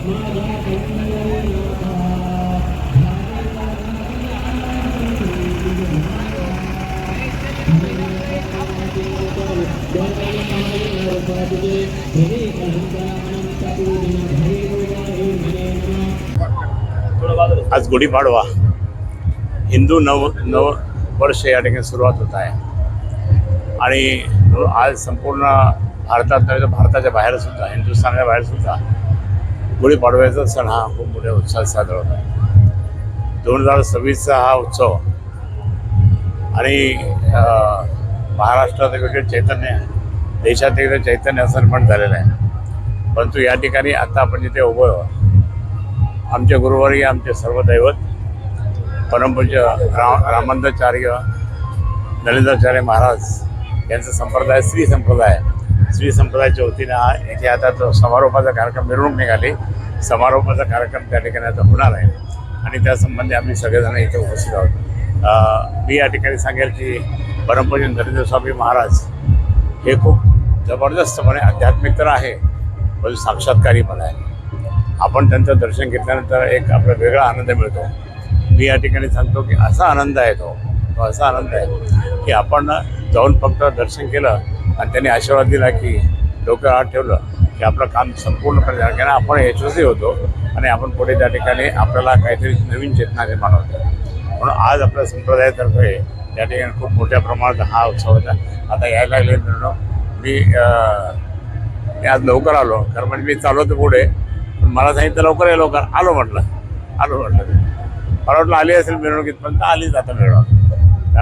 आज गुढीपाडवा हिंदू नव वर्ष या ठिकाणी सुरुवात होत आहे आणि आज संपूर्ण भारतात नव्हे तर भारताच्या बाहेर सुद्धा, हिंदुस्थानाच्या बाहेर सुद्धा गुढीपाडव्याचा सण हा खूप मोठ्या उत्साहात साजरा होत आहे. 2026चा हा उत्सव आणि महाराष्ट्रात वेगळे चैतन्य, देशात वेगळे चैतन्य असं निर्माण झालेलं आहे. परंतु या ठिकाणी आता आपण जिथे उभं आहोत, आमचे गुरुवर्य, आमचे सर्व दैवत परमपूज्य रामानंदाचार्य नरेंद्राचार्य महाराज यांचा संप्रदाय श्री संप्रदायाच्या वतीने हा इथे आता तो समारोपाचा कार्यक्रम, मिरवणूक निघाली, समारोपाचा कार्यक्रम त्या ठिकाणी आता होणार आहे आणि त्यासंबंधी आम्ही सगळेजण इथे उपस्थित आहोत. मी या ठिकाणी सांगेल की परमपूज्य नरेंद्र स्वामी महाराज हे खूप जबरदस्तपणे आध्यात्मिक तर आहे, पण साक्षात्कारी पण आहे. आपण त्यांचं दर्शन घेतल्यानंतर एक आपला वेगळा आनंद मिळतो. मी या ठिकाणी सांगतो की असा आनंद आहे तो असा आनंद आहे की आपण जाऊन फक्त दर्शन केलं आणि त्यांनी आशीर्वाद दिला की डोक्यावर हात ठेवलं की आपलं काम संपूर्णपणे झालं, कारण आपण यशस्वी होतो आणि आपण पुढे त्या ठिकाणी आपल्याला काहीतरी नवीन चेतना निर्माण होते. म्हणून आज आपल्या संप्रदायातर्फे त्या ठिकाणी खूप मोठ्या प्रमाणात हा उत्सव होता. आता यायला लागले मिळणं मी आज लवकर आलो, कारण म्हणजे मी चालवतो पुढे, पण मला सांगितलं लवकर आलो म्हटलं. मला वाटलं आली असेल मिरवणुकीत, पण आलीच आता मिरवणूक.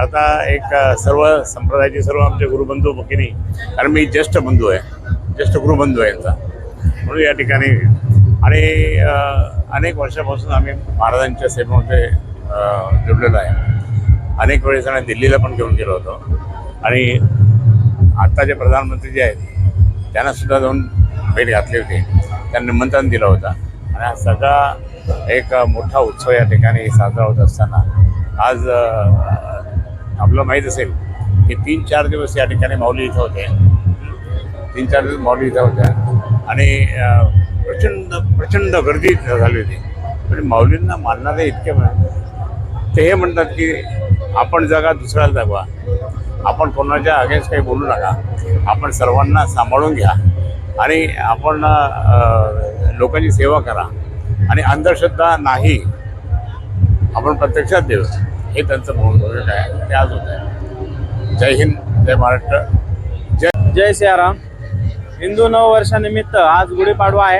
आता एक सर्व संप्रदायाचे सर्व आमचे गुरुबंधू भगिनी, कारण मी ज्येष्ठ गुरुबंधू आहे यांचा, म्हणून या ठिकाणी आणि अनेक वर्षापासून आम्ही महाराजांच्या सेवेमध्ये जुडलेलो आहे. अनेक वेळेस आम्ही दिल्लीला पण घेऊन गेलो होतो आणि आत्ता जे प्रधानमंत्री जे आहेत त्यांनासुद्धा जाऊन भेट घातली होती, त्यांनी निमंत्रण दिलं होतं आणि हा सगळा एक मोठा उत्सव या ठिकाणी साजरा होत असताना आज आपलं माहीत असेल की 3-4 दिवस या ठिकाणी माऊली इथं होते. 3-4 दिवस माऊली इथं होत्या आणि प्रचंड गर्दी झाली होती. म्हणजे माऊलींना मानणारे इतके ते हे म्हणतात की आपण जगा, दुसऱ्याला जगवा, आपण कोणाच्या अगेन्स्ट काही बोलू नका, आपण सर्वांना सांभाळून घ्या आणि आपण लोकांची सेवा करा आणि अंधश्रद्धा नाही, आपण प्रत्यक्षात देऊ, हे त्यांचं भूमिका आहे. ते आज होत आहे. जय हिंद, जय महाराष्ट्र, जय सियाराम. हिंदू नववर्षानिमित्त आज गुढीपाडवा आहे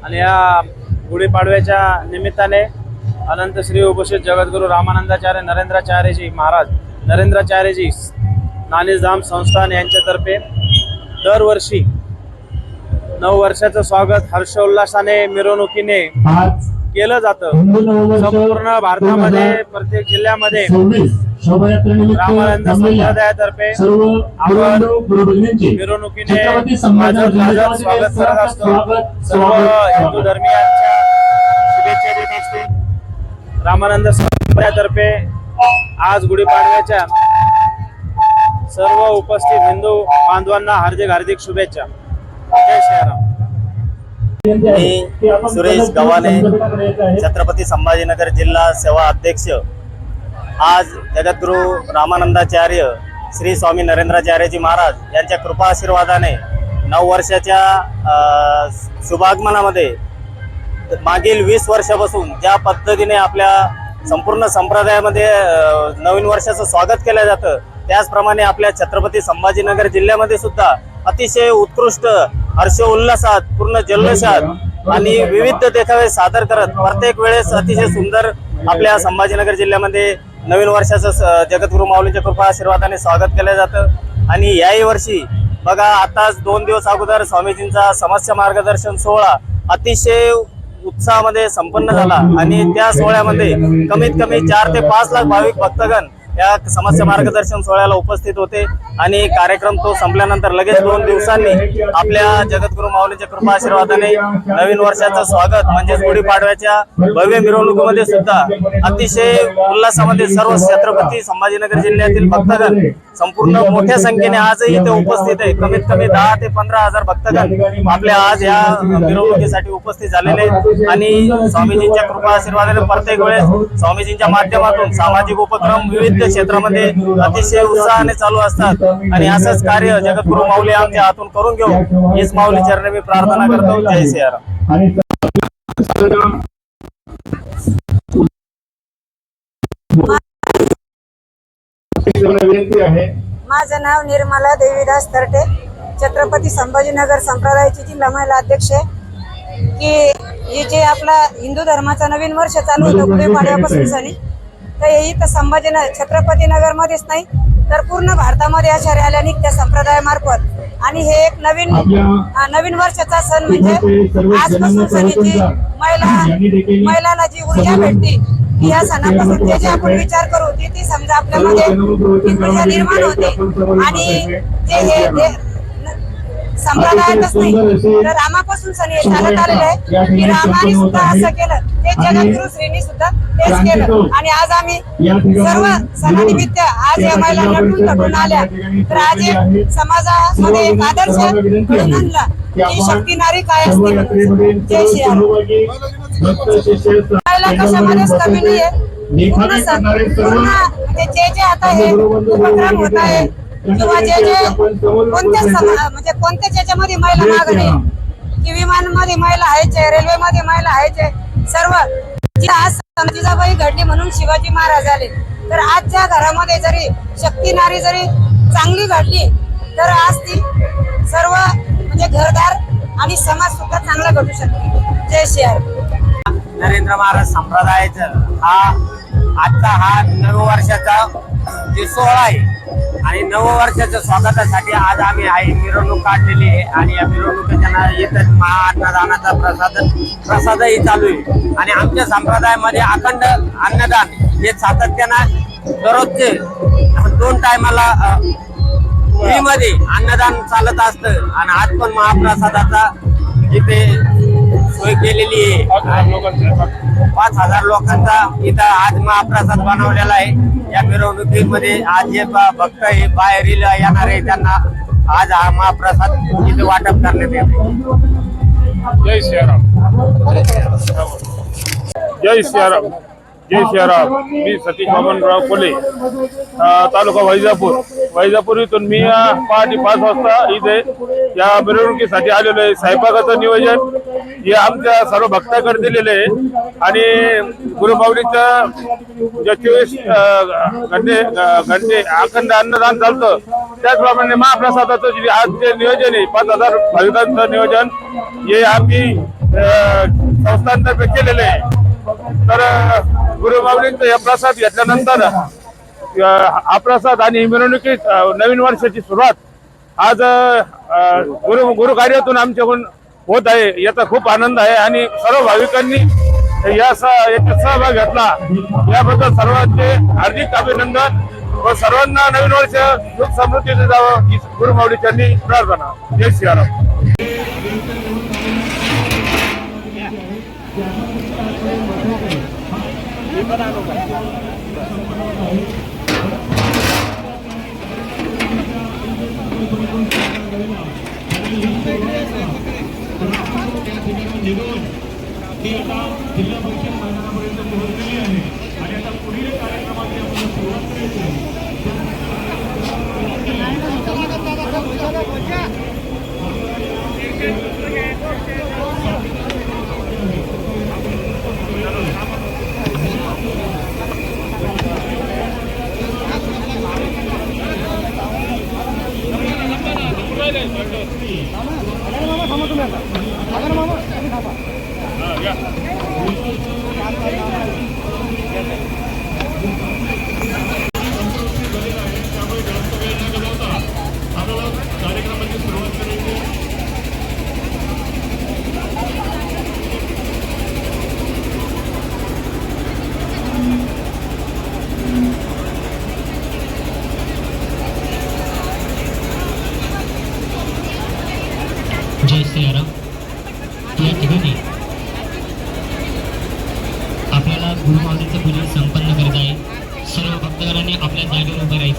आणि या गुढीपाडव्याच्या निमित्ताने अनंत श्री उपस्थित जगद्गुरू रामानंदाचार्य नरेंद्राचार्यजी ज्ञानेश्वरधाम संस्थान यांच्यातर्फे दरवर्षी नववर्षाचं स्वागत हर्षोल्लासाने मिरवणुकीने केलं जातं. संपूर्ण भारतामध्ये प्रत्येक जिल्ह्यामध्ये रामानंद संप्रदायातर्फे आपण मिरवणुकीने स्वागत करत असतो. सर्व हिंदू धर्मीयांच्या शुभेच्छा देत असते. रामानंद संप्रदायातर्फे आज गुढीपाडव्याच्या सर्व उपस्थित हिंदू बांधवांना हार्दिक शुभेच्छा. जय श्रीराम. मी सुरेश गव्हाणे, छत्रपती संभाजीनगर जिल्हा सेवा अध्यक्ष. आज जगद्गुरू रामानंदाचार्य श्री स्वामी नरेंद्राचार्यजी महाराज यांच्या कृपा आशीर्वादाने नववर्षाच्या शुभागमनामध्ये मागील 20 वर्षापासून ज्या पद्धतीने आपल्या संपूर्ण संप्रदायामध्ये नवीन वर्षाचं स्वागत केलं जातं, त्याचप्रमाणे आपल्या छत्रपती संभाजीनगर जिल्ह्यामध्ये सुद्धा अतिशय उत्कृष्ट हर्षोल्लासात, पूर्ण जल्लोषात आणि विविध देखावे सादर करत प्रत्येक वेळेस अतिशय सुंदर आपल्या संभाजीनगर जिल्ह्यामध्ये नवीन वर्षाचं जगद्गुरू माऊलींच्या कृपा आशीर्वादाने स्वागत केलं जातं. आणि याही वर्षी बघा, आताच 2 दिवस अगोदर स्वामीजींचा समस्या मार्गदर्शन सोहळा अतिशय उत्साहामध्ये संपन्न झाला आणि त्या सोहळ्यामध्ये कमीत कमी 4 ते 5 लाख भाविक भक्तगण या समस्या मार्गदर्शन सोहळ्याला उपस्थित होते. आणि कार्यक्रम तो संपल्यानंतर लगेच 2 दिवसांनी आपल्या जगद्गुरू माऊलीच्या कृपा आशीर्वादाने नवीन वर्षाचं स्वागत म्हणजेच गुढीपाडव्याच्या भव्य मिरवणुकीमध्ये सुद्धा अतिशय उल्हासामध्ये सर्व छत्रपती संभाजीनगर जिल्ह्यातील भक्तगण संपूर्ण मोठ्या संख्येने आजही इथे उपस्थित आहे। कमीत कमी 10 ते 15,000 भक्तगण आपल्या आज या मिरवणुकीसाठी उपस्थित झालेले आहेत आणि स्वामीजींच्या कृपा आशीर्वादाने प्रत्येक वेळेस स्वामीजींच्या माध्यमातून सामाजिक उपक्रम विविध क्षेत्रामध्ये अतिशय उत्साहाने चालू असतात आणि असंच कार्य जगद्गुरू माऊली आमच्या हातून करून घेऊ हीच माऊली चरणी मी प्रार्थना करतो। जय सियाराम। माझं नाव निर्मला देवीदास तरटे, छत्रपती संभाजीनगर संप्रदायाची जिल्हा महिला अध्यक्ष आहे। की हे जे आपला हिंदू धर्माचा नवीन वर्ष चालू होतं गुढीपाडव्यापासून सनी, तर हे इथं संभाजीनगर छत्रपती नगर मध्येच नाही तर पूर्ण भारतामध्ये अशा रॅल्या निघत्या संप्रदायामार्फत आणि हे एक नवीन वर्षाचा सण म्हणजे आजपासून सणीची महिलांना जी ऊर्जा भेटते या सणापासून जे आपण विचार करू ती समजा आपल्यामध्ये ऊर्जा निर्माण होते आणि जे हे संप्रदायातच नाही तर रामापासून सण हे चालत आलेलं आहे की रामाने सुद्धा असं केलं ते जगद्गुरु श्रीनी सुद्धा तेच केलं आणि आज आम्ही सर्व सणानिमित्त आज या महिला नटून थटून आल्या तर आज एक समाजामध्ये एक आदर्श घडून आणला की शक्ती नारी काय असते म्हणून। जय श्रीराम। महिला कशामध्येच कमी नाहीये, पूर्ण म्हणजे जे आता हे उपक्रम होत आहे किंवा जे म्हणजे कोणत्याच याच्यामध्ये महिला मागे नाही की विमानामध्ये महिला आहेचे, रेल्वेमध्ये महिला आहेचे, सर्व आज जिजाबाई घडली म्हणून शिवाजी महाराज आले तर आज ज्या घरामध्ये जरी शक्ती नारी जरी चांगली घडली तर आज ती सर्व म्हणजे घरदार आणि समाज सुद्धा चांगला घडू शकते। जय श्रीराम। नरेंद्र महाराज संप्रदायाचा हा नववर्षाचा जे सोहळा आहे आणि नववर्षाच्या स्वागतासाठी आज आम्ही आहे मिरवणूक काढलेली आहे आणि या मिरवणुकीच्या येतात महाअन्नदानाचा प्रसादही चालू आहे आणि आमच्या संप्रदायामध्ये अखंड अन्नदान हे सातत्यानं दररोजचे 2 टायमाला फ्रीमध्ये अन्नदान चालत असतं आणि आज पण महाप्रसादाचा इथे सोय केलेली आहे। 5,000 लोकांचा इथं आज महाप्रसाद बनवलेला आहे। या मिरवणुकीमध्ये आज जे भक्त हे बाहेर येणार आहे त्यांना आज हा महाप्रसाद इथे वाटप करण्यात येते। जय श्रीराम। जय श्रीराम। जय श्रीराम। मी सतीश वामनराव कोले, तालुका वैजापूर इथून मी पहाटे 5 वाजता इथे या मिरवणुकीसाठी आलेलो आहे। स्वयंपाकाचं नियोजन हे आमच्या सर्व भक्तांकडे दिलेले आहे आणि गुरुमाऊलीच्या जे 24 घंटे अखंड अन्नदान चालतं त्याचप्रमाणे महाप्रसादाचं जे आज जे नियोजन आहे 5,000 भाविकांचं नियोजन हे आम्ही संस्थांतर्फे केलेलं आहे। तर गुरुमाऊलींचा या प्रसाद घेतल्यानंतर हा प्रसाद आणि मिरवणुकीत नवीन वर्षाची सुरुवात आज गुरु कार्यातून आमच्याकडून होत आहे याचा खूप आनंद आहे आणि सर्व भाविकांनी याच्यात सहभाग घेतला याबद्दल सर्वांचे हार्दिक अभिनंदन व सर्वांना नवीन वर्ष सुख समृद्धीने जावं ही गुरुमाऊली चरणी प्रार्थना। जय श्रीराम। जिल्हा परिषद मैदानापर्यंत पोहोचलेली आहे आणि आता पुढील कार्यक्रमाची आपण सुरुवात करायची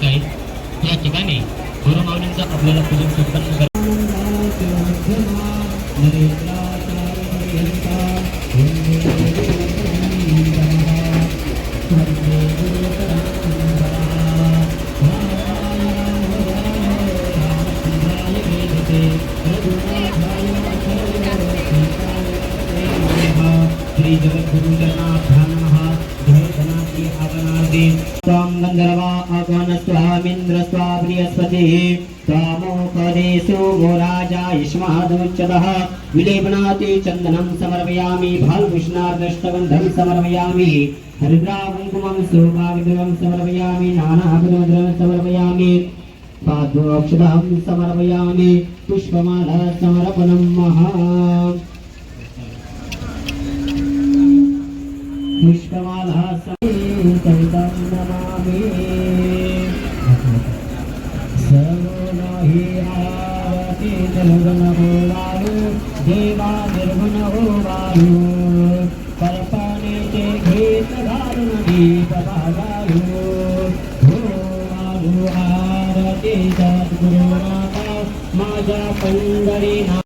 करायचं आहे या ठिकाणी गुरुमाऊलींचा आपल्याला पूजन संपन्न श्री जगद्गुरु जगन्नाथ नमः जय गणाधी आवनादि त्वां गंधर्वा आगमन स्वामिन्द्र स्वा बृहस्पतिः त्वामोपदेशो गो राजा युष्मादुच्यतः विलेपनाति चन्दनं समर्पयामि फाल्गुष्णार्दष्टगन्धं समर्पयामि हरिद्रा कुङ्कुमं सौभाग्यं समर्पयामि नानाविधद्रव्यं समर्पयामि पादोक्षदां समर्पयामि पुष्पमाला समर्पणं महा पुष्पमाला सवितं नमामि सर्वहि आरति निर्गुणो वायु देवा निर्गुणो वायु कल्पने चे घेत धारण दीपवायु हो वायु आरती सद्गुरुनाथ माझ्या पंढरी